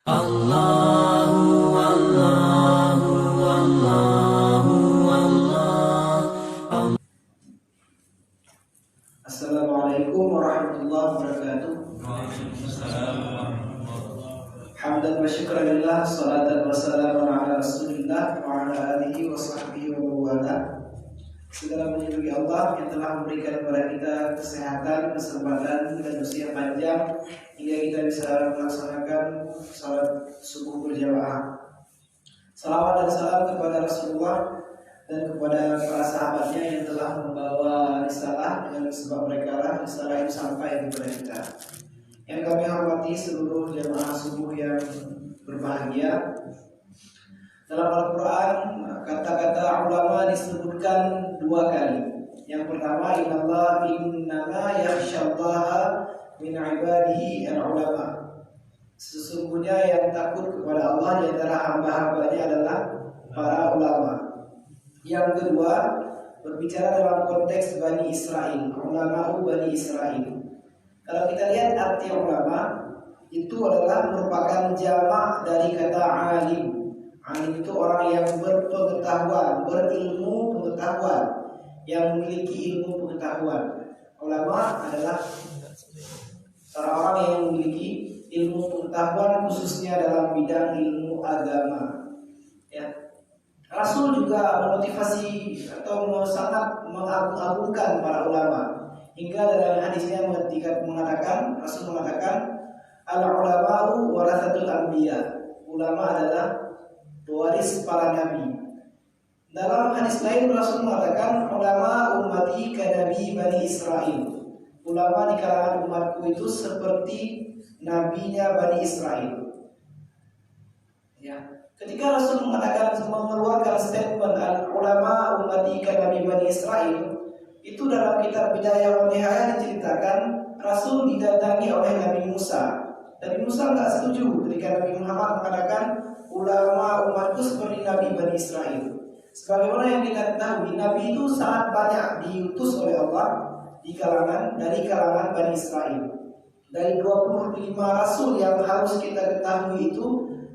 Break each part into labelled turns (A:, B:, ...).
A: Allahu Allahu Allahu Allah.
B: Assalamualaikum warahmatullahi wabarakatuh. Hamdan wa syukran lillah, salatan wa salamun ala rasulillah wa ala alihi wa sahbihi wa mawala. Segala puji bagi Allah yang telah memberikan kepada kita kesehatan, kesempatan, dan usia panjang hingga kita bisa melaksanakan salat subuh berjamaah. Salawat dan salam kepada Rasulullah dan kepada para sahabatnya yang telah membawa risalah dengan sebab mereka lah risalah itu sampai kepada kita. Yang kami hormati seluruh jamaah subuh yang berbahagia. Dalam Al-Quran kata-kata ulama disebutkan dua kali. Yang pertama, innama yakhsyallaha min ibadihi al-ulama. Sesungguhnya yang takut kepada Allah di antara hamba-hambanya adalah para ulama. Yang kedua, berbicara dalam konteks Bani Israel, ulama Bani Israel. Kalau kita lihat arti ulama, itu adalah merupakan jamak dari kata alim. Alim itu orang yang berpengetahuan, berilmu pengetahuan, yang memiliki ilmu pengetahuan. Ulama adalah orang-orang yang memiliki ilmu pengetahuan khususnya dalam bidang ilmu agama. Ya. Rasul juga memotivasi atau sangat mengagung-agungkan para ulama. Hingga dalam hadisnya mengatakan, Rasul mengatakan, al-ulama'u warathatul anbiya. Ulama adalah pewaris para nabi. Dalam hadis lain Rasul mengatakan, ulama ummati kanabi Bani Israel. Ulama di kalangan umatku itu seperti nabinya Bani Israel. Ya. Ketika Rasul mengeluarkan statement al-ulama ummati kanabi Bani Israel, itu dalam kitab Bidayah wa Nihayah diceritakan Rasul didatangi oleh Nabi Musa. Nabi Musa tidak setuju ketika Nabi Muhammad mengatakan ulama umatku seperti Nabi Bani Israel. Sebagaimana yang kita ketahui, Nabi itu sangat banyak diutus oleh Allah dari kalangan Bani Israel. Dari 25 Rasul yang harus kita ketahui itu,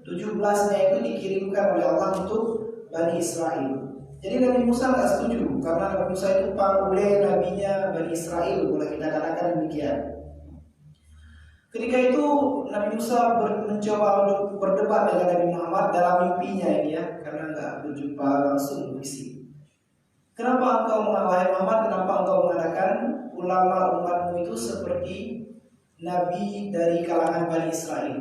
B: 17-nya itu dikirimkan oleh Allah untuk Bani Israel. Jadi Nabi Musa tidak setuju karena Nabi Musa itu oleh nabinya Bani Israel, boleh kita katakan demikian. Ketika itu Nabi Musa mencoba untuk berdebat dengan Nabi Muhammad dalam mimpinya ini ya, karena nggak berjumpa langsung fisik. Kenapa engkau wahai Muhammad, kenapa engkau mengatakan ulama umatmu itu seperti nabi dari kalangan Bani Israel?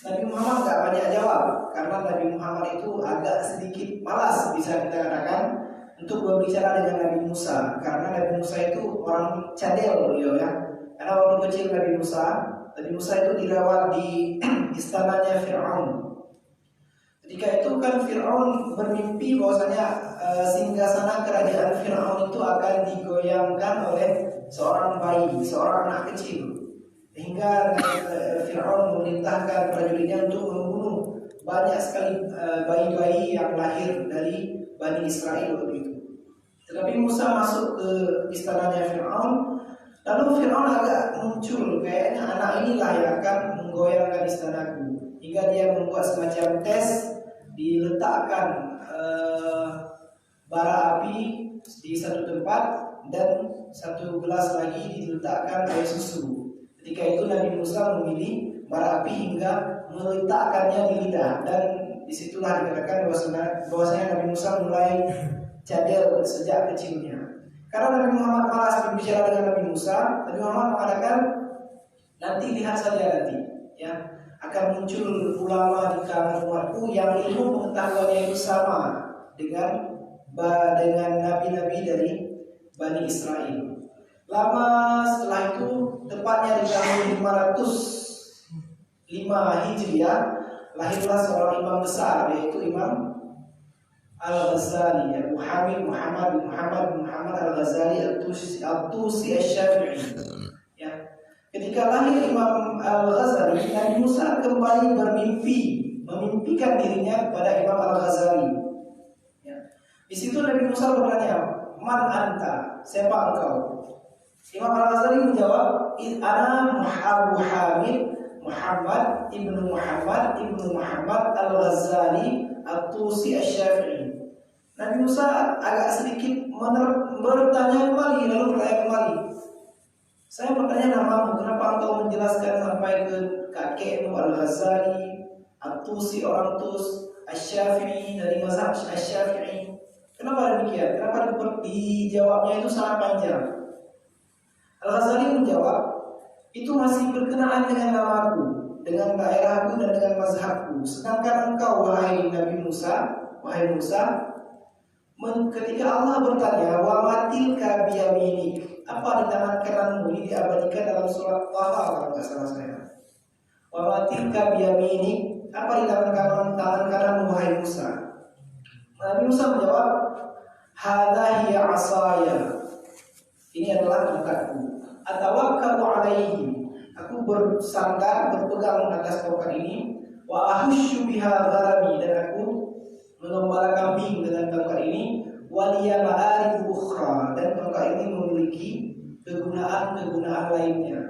B: Nabi Muhammad nggak banyak jawab karena Nabi Muhammad itu agak sedikit malas bisa kita katakan untuk berbicara dengan Nabi Musa, karena Nabi Musa itu orang cadel beliau ya. Karena waktu kecil Nabi Musa itu dirawat di istananya Fir'aun. Ketika itu kan Fir'aun bermimpi bahwasanya singgasana kerajaan Fir'aun itu akan digoyangkan oleh seorang bayi, seorang anak kecil. Hingga Fir'aun memerintahkan prajuritnya untuk membunuh banyak sekali bayi-bayi yang lahir dari Bani Israel waktu itu. Tetapi Musa masuk ke istananya Fir'aun. Lalu Fir'aun agak muncul, kayaknya anak inilah yang akan menggoyangkan istanaku. Hingga dia membuat semacam tes, diletakkan bara api di satu tempat dan satu gelas lagi diletakkan air susu. Ketika itu Nabi Musa memilih bara api hingga meletakkannya di lidah, dan disitulah dikatakan bahwasanya Nabi Musa mulai cadel sejak kecilnya. Karena Nabi Muhammad malas berbicara dengan Nabi Musa, Nabi Muhammad mengatakan nanti lihat saja nanti, ya akan muncul ulama di kalangan umatku yang ilmu pengetahuannya itu sama dengan nabi-nabi dari Bani Israel. Lama setelah itu, tepatnya di tahun 505 Hijriah, lahirlah seorang imam besar, yaitu Imam Al-Ghazali, Abu Hamid Muhammad Al-Ghazali Al-Tusi Asy-Syafi'i. Ya. Ketika lahir Imam Al-Ghazali, Nabi Musa kembali memimpikan dirinya kepada Imam Al-Ghazali. Ya. Di situ Nabi Musa bertanya, "Man anta? Siapa engkau?" Imam Al-Ghazali menjawab, "Ana Abu Hamid Muhammad ibnu Muhammad Al-Ghazali At-Tusi Asy-Syafi'i. Nabi Musa agak sedikit bertanya kembali, lalu bertanya kembali. Saya bertanya namamu, kenapa engkau menjelaskan sampai ke kakekmu Al-Ghazali At-Tusi orang Tus, Asy-Syafi'i dari mazhab Asy-Syafi'i? Kenapa demikian? Kenapa dijawabnya itu sangat panjang? Al-Ghazali menjawab, itu masih berkenaan dengan namaku, dengan daerahku dan dengan mazhabku. Sedangkan engkau wahai Nabi Musa, ketika Allah bertanya, wa matilka biyaminik, apa di tangan kananmu? Ini diabadikan dalam surat Taha kalau tidak salah saya. Wa matilka biyaminik, apa di tangan kananmu wahai Musa? Nabi Musa menjawab, hadza hiya asaya. Ini adalah tongkatku. Atawakkau alaihi, aku bersandar berpegang atas tongkat ini. Wa ahusyu biha gharami, dan aku mengembala kambing dengan tongkat ini. Waliya ma'arif ukhra, dan tongkat ini memiliki kegunaan lainnya.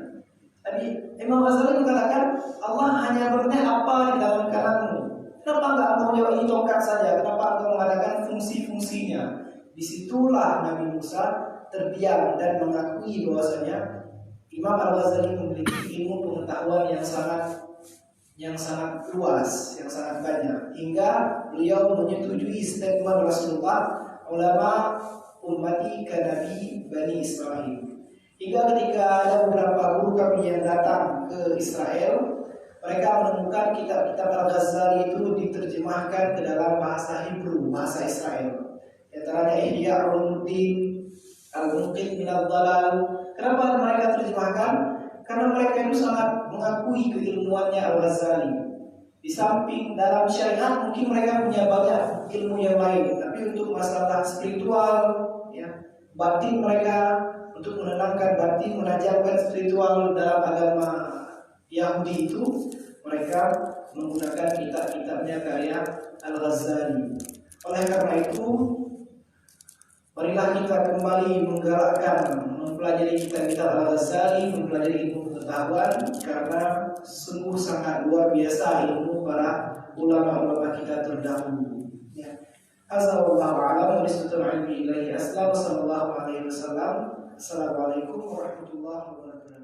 B: Tadi Imam Ghazali mengatakan Allah hanya bertanya apa di dalam kananmu. Kenapa enggak engkau menjawab ini tongkat saja? Kenapa engkau mengatakan fungsi-fungsinya? Disitulah Nabi Musa terdiam dan mengakui bahwasanya Imam Al-Ghazali memiliki ilmu pengetahuan yang sangat luas, yang sangat banyak, hingga beliau menyetujui statement Rasulullah, ulama ummati kanabi Bani Israel. Hingga ketika ada beberapa guru kami yang datang ke Israel, mereka menemukan kitab-kitab Al-Ghazali itu diterjemahkan ke dalam bahasa Hebrew, bahasa Israel. Di antaranya Ihya Ulumuddin, Al-Munqidh min Ad-Dhalal. Kenapa mereka terjemahkan? Karena mereka itu sangat mengakui keilmuannya Al-Ghazali. Di samping dalam syariat mungkin mereka punya banyak ilmu yang lain, tapi untuk masalah spiritual, ya, batin mereka, untuk menenangkan batin, menajamkan spiritual dalam agama Yahudi itu, mereka menggunakan kitab-kitabnya karya Al-Ghazali. Oleh karena itu, marilah kita kembali menggerakkan, mempelajari kitab-kitab Al-Ghazali, mempelajari ilmu pengetahuan, karena sungguh sangat luar biasa ilmu para ulama-ulama kita terdahulu. Ya. Azza wallahu a'lam wa bishawab ilmi ilahi aslam sallallahu alaihi wasallam. Assalamualaikum warahmatullahi wabarakatuh.